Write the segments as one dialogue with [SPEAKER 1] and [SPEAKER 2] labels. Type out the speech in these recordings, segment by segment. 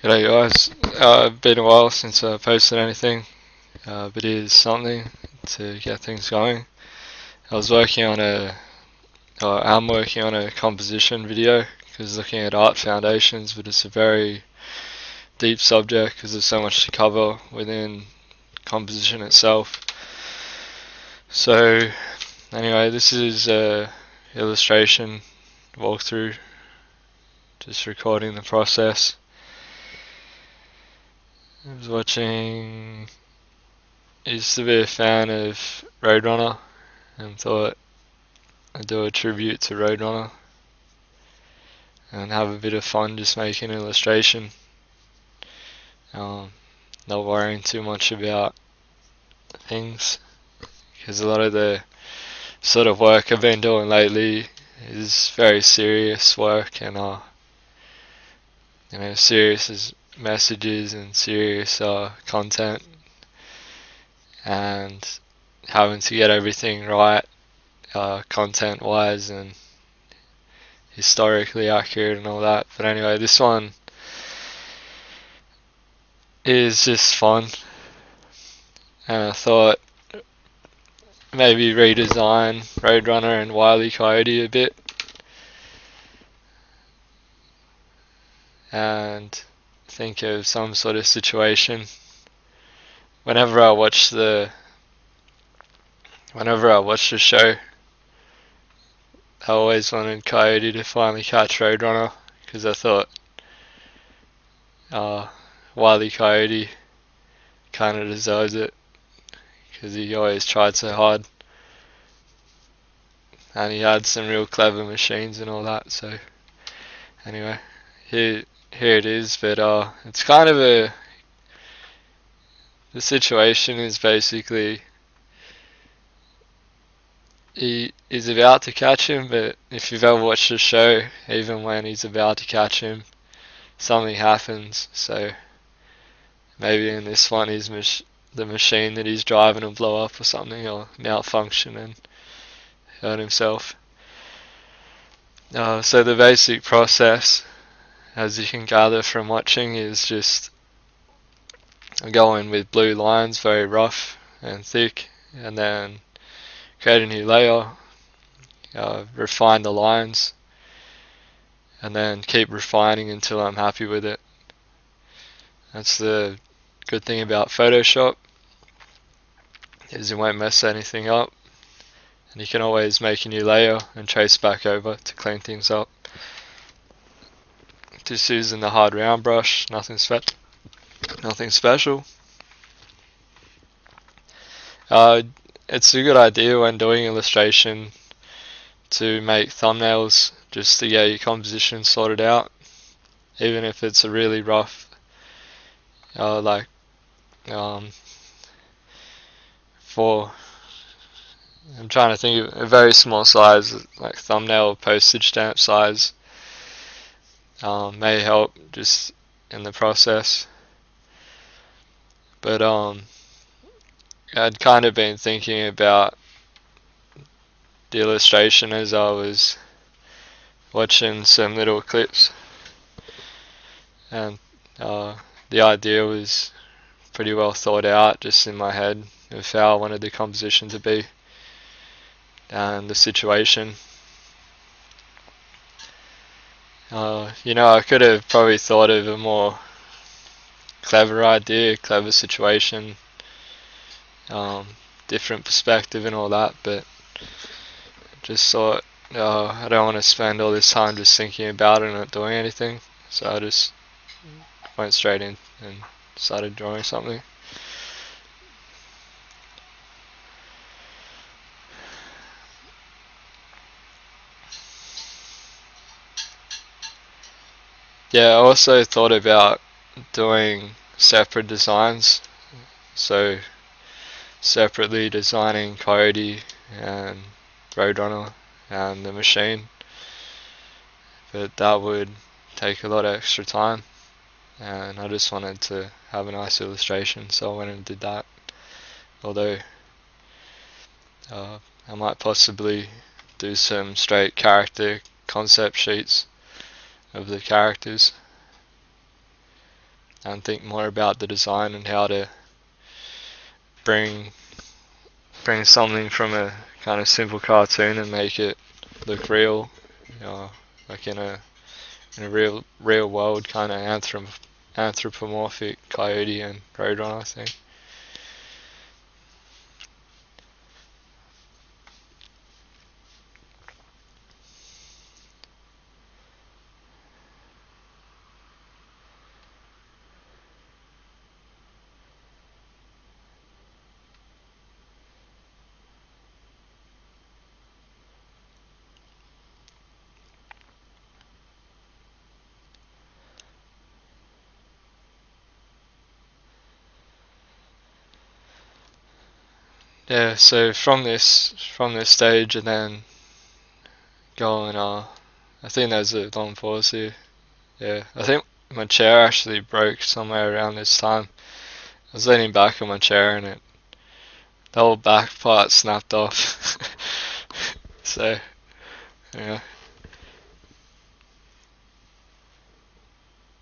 [SPEAKER 1] G'day guys, been a while since I posted anything, but it is something to get things going. I'm working on a composition video, because looking at art foundations, but it's a very deep subject because there's so much to cover within composition itself. So anyway, this is a illustration walkthrough, just recording the process. I was watching, I used to be a fan of RoadRunner and thought I'd do a tribute to RoadRunner and have a bit of fun just making an illustration, not worrying too much about things, because a lot of the sort of work I've been doing lately is very serious work, and serious messages and serious content, and having to get everything right content wise and historically accurate and all that. But anyway, this one is just fun, and I thought maybe redesign RoadRunner and Wile E. Coyote a bit, and think of some sort of situation. Whenever I watch the show, I always wanted Coyote to finally catch RoadRunner, because I thought Wile E. Coyote kind of deserves it, because he always tried so hard, and he had some real clever machines and all that. So anyway, here it is. But it's kind of the situation is basically he's about to catch him, but if you've ever watched the show, even when he's about to catch him, something happens. So maybe in this one, the machine that he's driving will blow up or something, or malfunction and hurt himself. So the basic process, as you can gather from watching, is just go in with blue lines, very rough and thick, and then create a new layer, refine the lines, and then keep refining until I'm happy with it. That's the good thing about Photoshop, is you won't mess anything up, and you can always make a new layer and trace back over to clean things up. Just using the hard round brush, nothing special. It's a good idea when doing illustration to make thumbnails, just to get your composition sorted out, even if it's a really rough, I'm trying to think of a very small size, like thumbnail postage stamp size, may help just in the process. But I'd kind of been thinking about the illustration as I was watching some little clips, and the idea was pretty well thought out just in my head of how I wanted the composition to be and the situation. I could have probably thought of a more clever idea, clever situation, different perspective and all that, but just thought I don't want to spend all this time just thinking about it and not doing anything, so I just went straight in and started drawing something. Yeah, I also thought about doing separate designs, so separately designing Coyote and RoadRunner and the machine, but that would take a lot of extra time, and I just wanted to have a nice illustration, so I went and did that. Although I might possibly do some straight character concept sheets of the characters, and think more about the design and how to bring something from a kind of simple cartoon and make it look real, like in a real world kind of anthropomorphic coyote and RoadRunner thing. Yeah, so from this stage and then going, I think there's a long pause here. Yeah, I think my chair actually broke somewhere around this time. I was leaning back on my chair and the whole back part snapped off. So, yeah.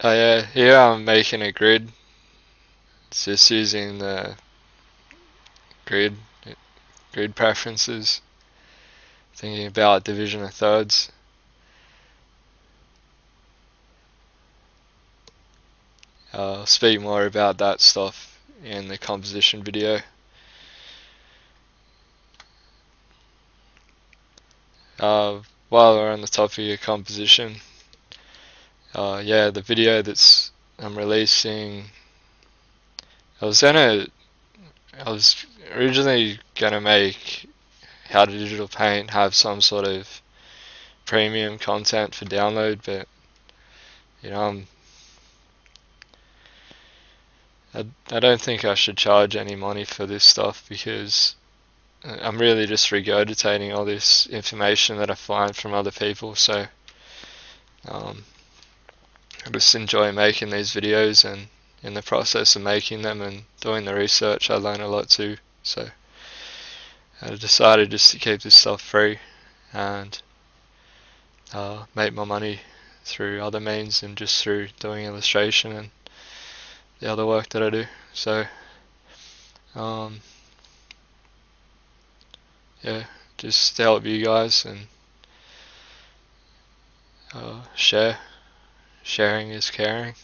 [SPEAKER 1] Oh yeah, here I'm making a grid. It's just using the grid preferences, thinking about division of thirds. I'll speak more about that stuff in the composition video. While we're on the topic of composition, yeah, the video I'm releasing, I was originally gonna make how to digital paint have some sort of premium content for download, but I don't think I should charge any money for this stuff, because I'm really just regurgitating all this information that I find from other people. So I just enjoy making these videos, and in the process of making them and doing the research, I learn a lot too. So I decided just to keep this stuff free and make my money through other means and just through doing illustration and the other work that I do. So yeah, just to help you guys, and sharing is caring.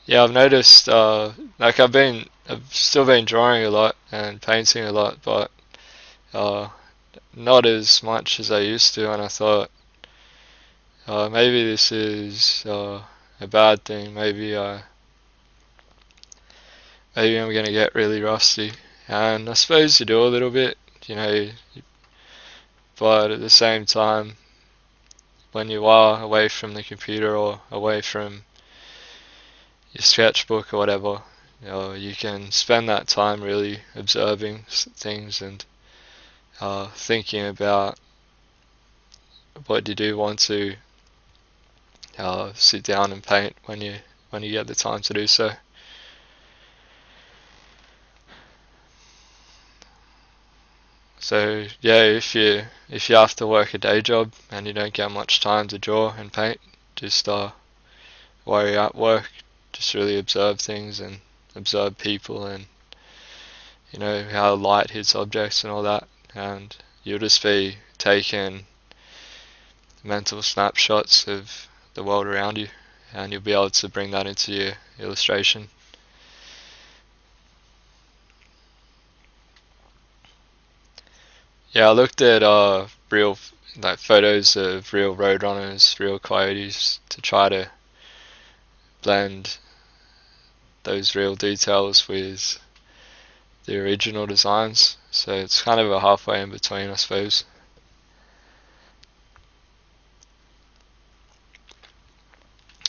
[SPEAKER 1] Yeah, I've noticed, like I've still been drawing a lot and painting a lot, but not as much as I used to, and I thought maybe this is a bad thing. Maybe I'm gonna get really rusty, and I suppose you do a little bit, but at the same time, when you are away from the computer or away from your sketchbook or whatever, you can spend that time really observing things and thinking about what you do want to sit down and paint when you get the time to do so. So yeah, if you have to work a day job and you don't get much time to draw and paint, just while you're at work, just really observe things and observe people, and how light hits objects and all that, and you'll just be taking mental snapshots of the world around you, and you'll be able to bring that into your illustration. Yeah, I looked at real photos of real roadrunners, real coyotes, to try to blend those real details with the original designs. So it's kind of a halfway in between, I suppose.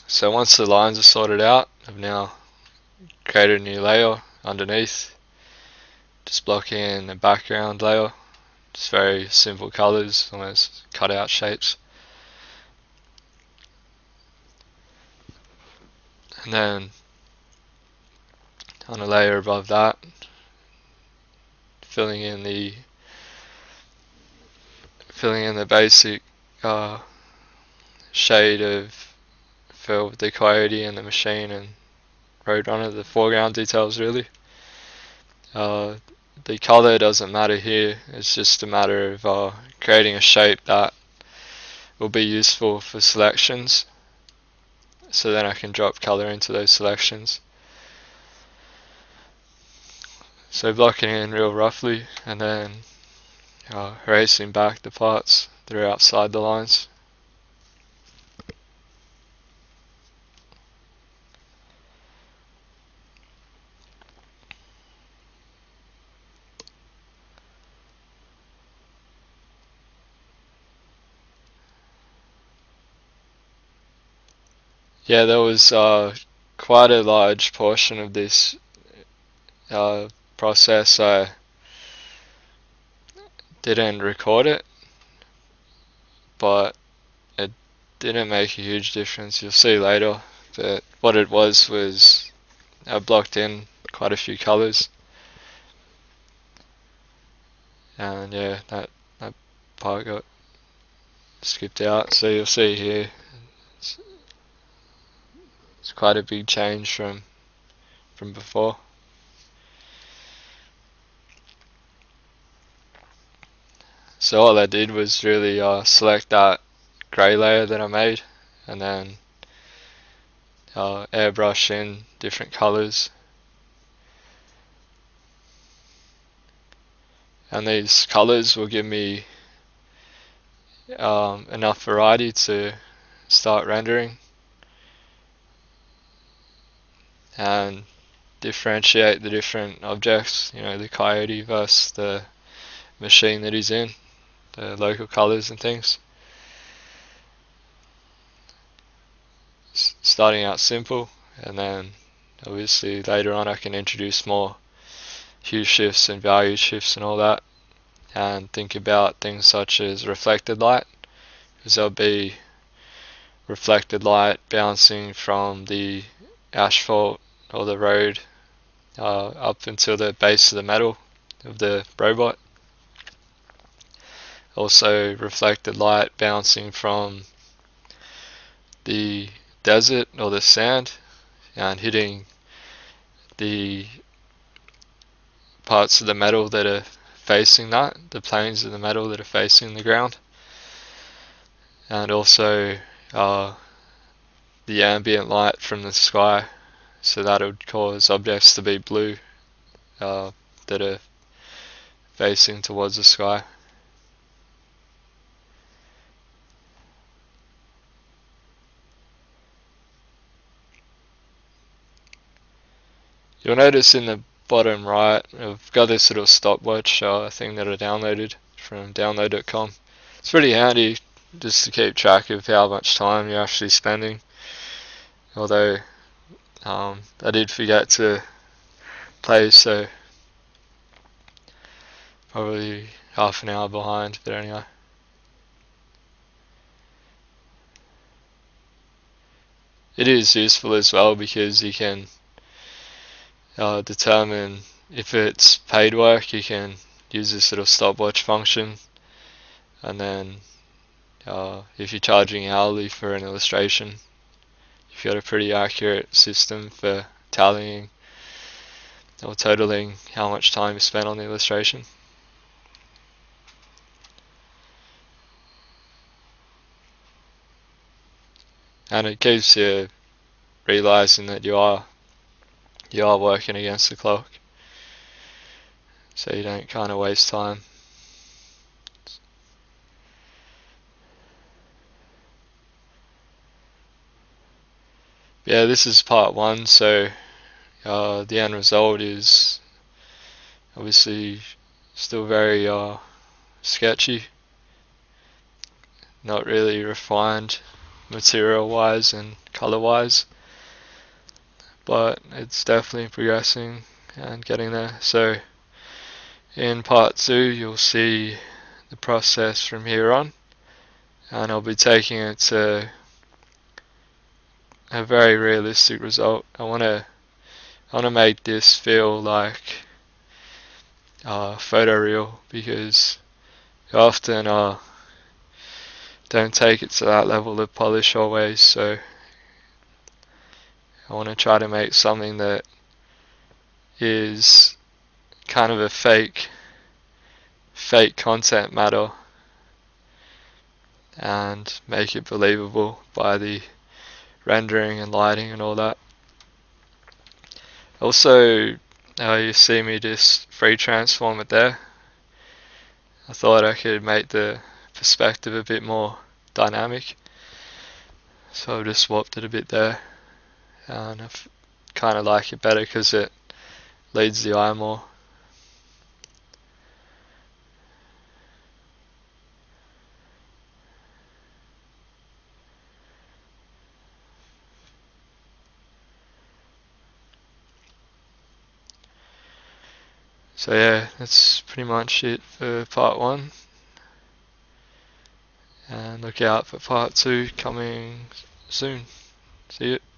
[SPEAKER 1] So once the lines are sorted out, I've now created a new layer underneath, just blocking in the background layer, just very simple colors, almost cut out shapes. And then on a layer above that, filling in the basic shade of for the coyote and the machine and RoadRunner, the foreground details really. The color doesn't matter here, it's just a matter of creating a shape that will be useful for selections, so then I can drop color into those selections. So blocking in real roughly and then erasing back the parts that are outside the lines. Yeah, there was quite a large portion of this process I didn't record it, but it didn't make a huge difference. You'll see later that what it was I blocked in quite a few colors, and yeah, that part got skipped out. So you'll see here it's quite a big change from before. So all I did was really select that grey layer that I made and then airbrush in different colours, and these colours will give me enough variety to start rendering and differentiate the different objects, you know, the coyote versus the machine that he's in, the local colours and things. Starting out simple, and then obviously later on I can introduce more hue shifts and value shifts and all that, and think about things such as reflected light, because there'll be reflected light bouncing from the asphalt or the road up until the base of the metal of the robot. Also reflected light bouncing from the desert or the sand and hitting the parts of the metal that are facing that, the planes of the metal that are facing the ground, and also the ambient light from the sky, so that would cause objects to be blue that are facing towards the sky. You'll notice in the bottom right I've got this little stopwatch thing that I downloaded from download.com. It's pretty handy just to keep track of how much time you're actually spending, although I did forget to play, so probably half an hour behind, but anyway. It is useful as well because you can determine if it's paid work. You can use this little stopwatch function, and then if you're charging hourly for an illustration, you've got a pretty accurate system for tallying or totaling how much time you spent on the illustration. And it keeps you realizing that you are working against the clock, so you don't kind of waste time. Yeah, this is part one, so the end result is obviously still very sketchy, not really refined material wise and color wise, but it's definitely progressing and getting there. So in part two you'll see the process from here on, and I'll be taking it to a very realistic result. I want to make this feel like photoreal, because I often don't take it to that level of polish always, so I want to try to make something that is kind of a fake content matter and make it believable by the rendering and lighting and all that. Also, you see me just free transform it there. I thought I could make the perspective a bit more dynamic, so I've just swapped it a bit there, and I kind of like it better because it leads the eye more. So yeah, that's pretty much it for part 1, and look out for part 2 coming soon. See you.